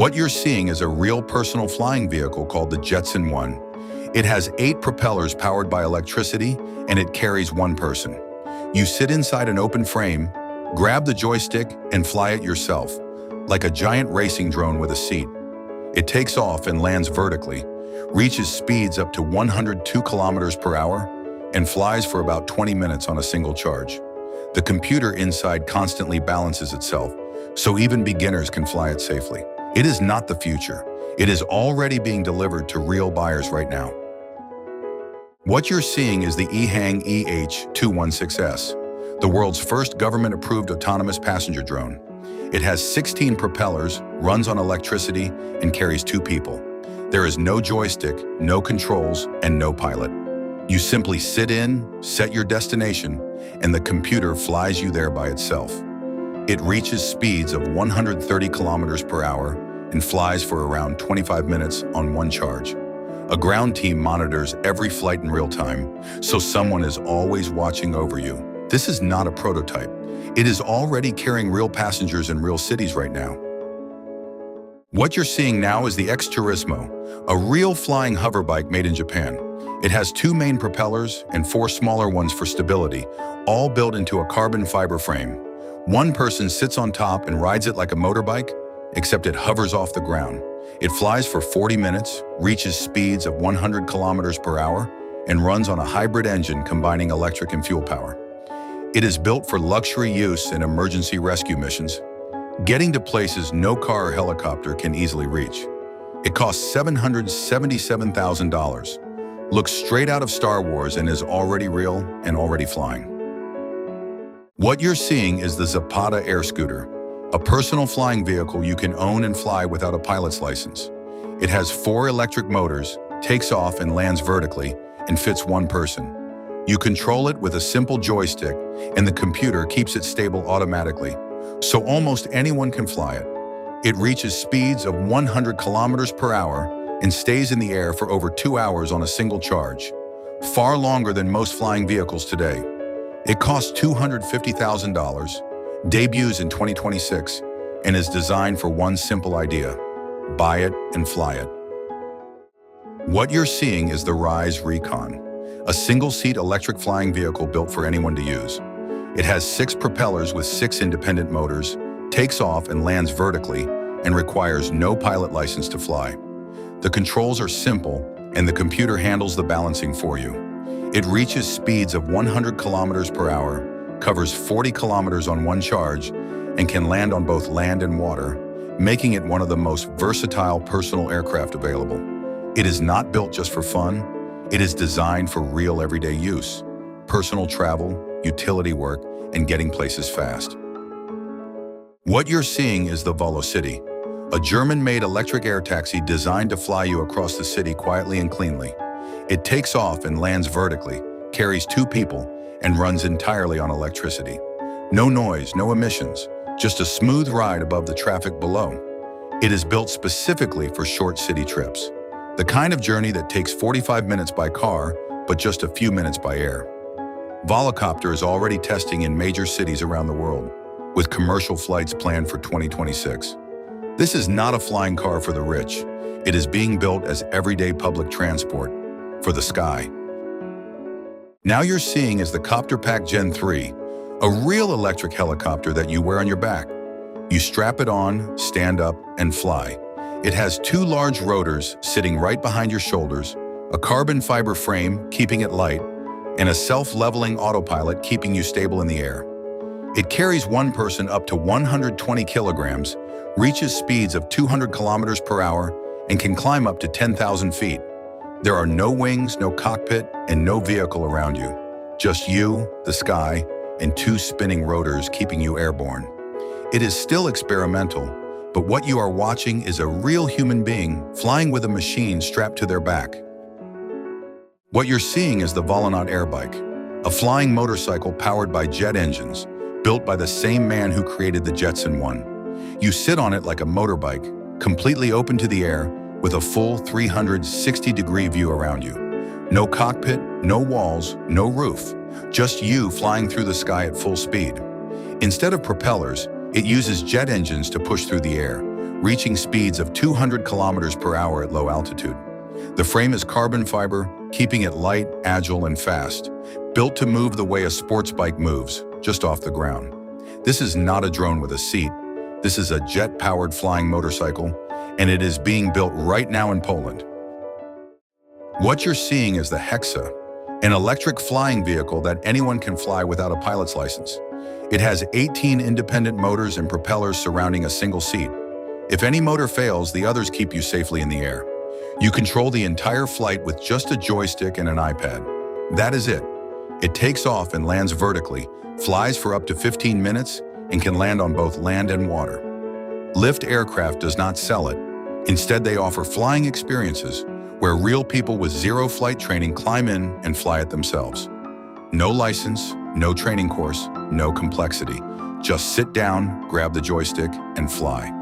What you're seeing is a real personal flying vehicle called the Jetson One. It has 8 propellers powered by electricity, and it carries 1 person. You sit inside an open frame, grab the joystick, and fly it yourself, like a giant racing drone with a seat. It takes off and lands vertically, reaches speeds up to 102 kilometers per hour, and flies for about 20 minutes on a single charge. The computer inside constantly balances itself, so even beginners can fly it safely. It is not the future. It is already being delivered to real buyers right now. What you're seeing is the EHang EH216-S, the world's first government-approved autonomous passenger drone. It has 16 propellers, runs on electricity, and carries 2 people. There is no joystick, no controls, and no pilot. You simply sit in, set your destination, and the computer flies you there by itself. It reaches speeds of 130 kilometers per hour and flies for around 25 minutes on 1 charge. A ground team monitors every flight in real time, so someone is always watching over you. This is not a prototype. It is already carrying real passengers in real cities right now. What you're seeing now is the XTurismo, a real flying hoverbike made in Japan. It has 2 main propellers and 4 smaller ones for stability, all built into a carbon fiber frame. 1 person sits on top and rides it like a motorbike, except it hovers off the ground. It flies for 40 minutes, reaches speeds of 100 kilometers per hour, and runs on a hybrid engine combining electric and fuel power. It is built for luxury use and emergency rescue missions, getting to places no car or helicopter can easily reach. It costs $777,000, looks straight out of Star Wars, and is already real and already flying. What you're seeing is the Zapata Air Scooter, a personal flying vehicle you can own and fly without a pilot's license. It has 4 electric motors, takes off and lands vertically, and fits 1 person. You control it with a simple joystick, and the computer keeps it stable automatically, so almost anyone can fly it. It reaches speeds of 100 kilometers per hour and stays in the air for over 2 hours on a single charge, far longer than most flying vehicles today. It costs $250,000, debuts in 2026, and is designed for one simple idea: buy it and fly it. What you're seeing is the Ryse Recon, a single-seat electric flying vehicle built for anyone to use. It has 6 propellers with 6 independent motors, takes off and lands vertically, and requires no pilot license to fly. The controls are simple, and the computer handles the balancing for you. It reaches speeds of 100 kilometers per hour, covers 40 kilometers on 1 charge, and can land on both land and water, making it one of the most versatile personal aircraft available. It is not built just for fun. It is designed for real everyday use, personal travel, utility work, and getting places fast. What you're seeing is the VoloCity, a German-made electric air taxi designed to fly you across the city quietly and cleanly. It takes off and lands vertically, carries 2 people, and runs entirely on electricity. No noise, no emissions, just a smooth ride above the traffic below. It is built specifically for short city trips, the kind of journey that takes 45 minutes by car, but just a few minutes by air. Volocopter is already testing in major cities around the world, with commercial flights planned for 2026. This is not a flying car for the rich. It is being built as everyday public transport for the sky. Now you're seeing is the CopterPack Gen 3, a real electric helicopter that you wear on your back. You strap it on, stand up, and fly. It has 2 large rotors sitting right behind your shoulders, a carbon fiber frame keeping it light, and a self-leveling autopilot keeping you stable in the air. It carries 1 person up to 120 kilograms, reaches speeds of 200 kilometers per hour, and can climb up to 10,000 feet. There are no wings, no cockpit, and no vehicle around you. Just you, the sky, and 2 spinning rotors keeping you airborne. It is still experimental, but what you are watching is a real human being flying with a machine strapped to their back. What you're seeing is the Volonaut Airbike, a flying motorcycle powered by jet engines, built by the same man who created the Jetson One. You sit on it like a motorbike, completely open to the air, with a full 360-degree view around you. No cockpit, no walls, no roof, just you flying through the sky at full speed. Instead of propellers, it uses jet engines to push through the air, reaching speeds of 200 kilometers per hour at low altitude. The frame is carbon fiber, keeping it light, agile, and fast, built to move the way a sports bike moves, just off the ground. This is not a drone with a seat. This is a jet-powered flying motorcycle, and it is being built right now in Poland. What you're seeing is the HEXA, an electric flying vehicle that anyone can fly without a pilot's license. It has 18 independent motors and propellers surrounding a single seat. If any motor fails, the others keep you safely in the air. You control the entire flight with just a joystick and an iPad. That is it. It takes off and lands vertically, flies for up to 15 minutes, and can land on both land and water. Lift Aircraft does not sell it. Instead, they offer flying experiences where real people with zero flight training climb in and fly it themselves. No license, no training course, no complexity. Just sit down, grab the joystick, and fly.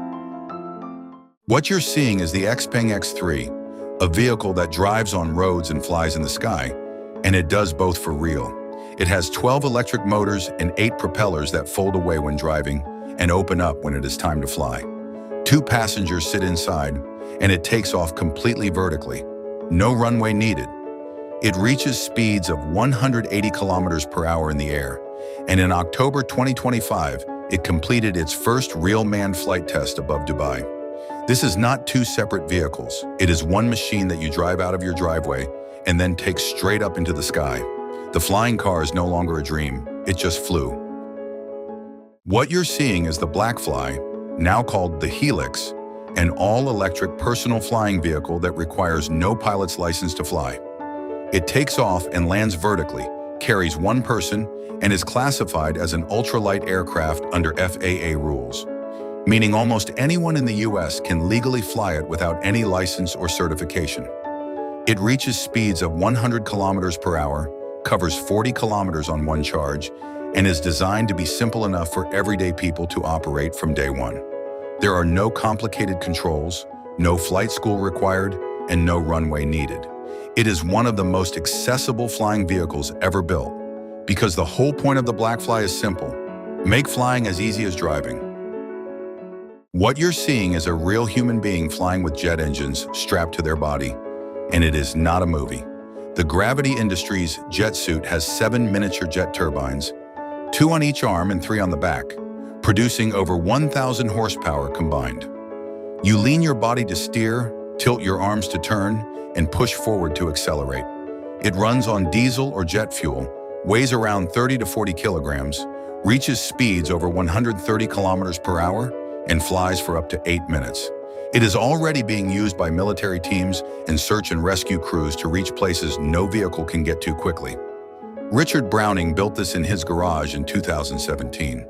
What you're seeing is the EHang X3, a vehicle that drives on roads and flies in the sky, and it does both for real. It has 12 electric motors and 8 propellers that fold away when driving and open up when it is time to fly. 2 passengers sit inside, and it takes off completely vertically. No runway needed. It reaches speeds of 180 kilometers per hour in the air, and in October 2025, it completed its first real manned flight test above Dubai. This is not 2 separate vehicles. It is one machine that you drive out of your driveway and then take straight up into the sky. The flying car is no longer a dream, it just flew. What you're seeing is the Blackfly, now called the Helix, an all-electric personal flying vehicle that requires no pilot's license to fly. It takes off and lands vertically, carries 1 person, and is classified as an ultralight aircraft under FAA rules, meaning almost anyone in the US can legally fly it without any license or certification. It reaches speeds of 100 kilometers per hour, covers 40 kilometers on one charge, and is designed to be simple enough for everyday people to operate from day one. There are no complicated controls, no flight school required, and no runway needed. It is one of the most accessible flying vehicles ever built, because the whole point of the Blackfly is simple: make flying as easy as driving. What you're seeing is a real human being flying with jet engines strapped to their body, and it is not a movie. The Gravity Industries jet suit has 7 miniature jet turbines, 2 on each arm and 3 on the back, producing over 1,000 horsepower combined. You lean your body to steer, tilt your arms to turn, and push forward to accelerate. It runs on diesel or jet fuel, weighs around 30 to 40 kilograms, reaches speeds over 130 kilometers per hour, and flies for up to 8 minutes. It is already being used by military teams and search and rescue crews to reach places no vehicle can get to quickly. Richard Browning built this in his garage in 2017.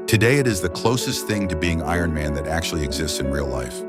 Today, it is the closest thing to being Iron Man that actually exists in real life.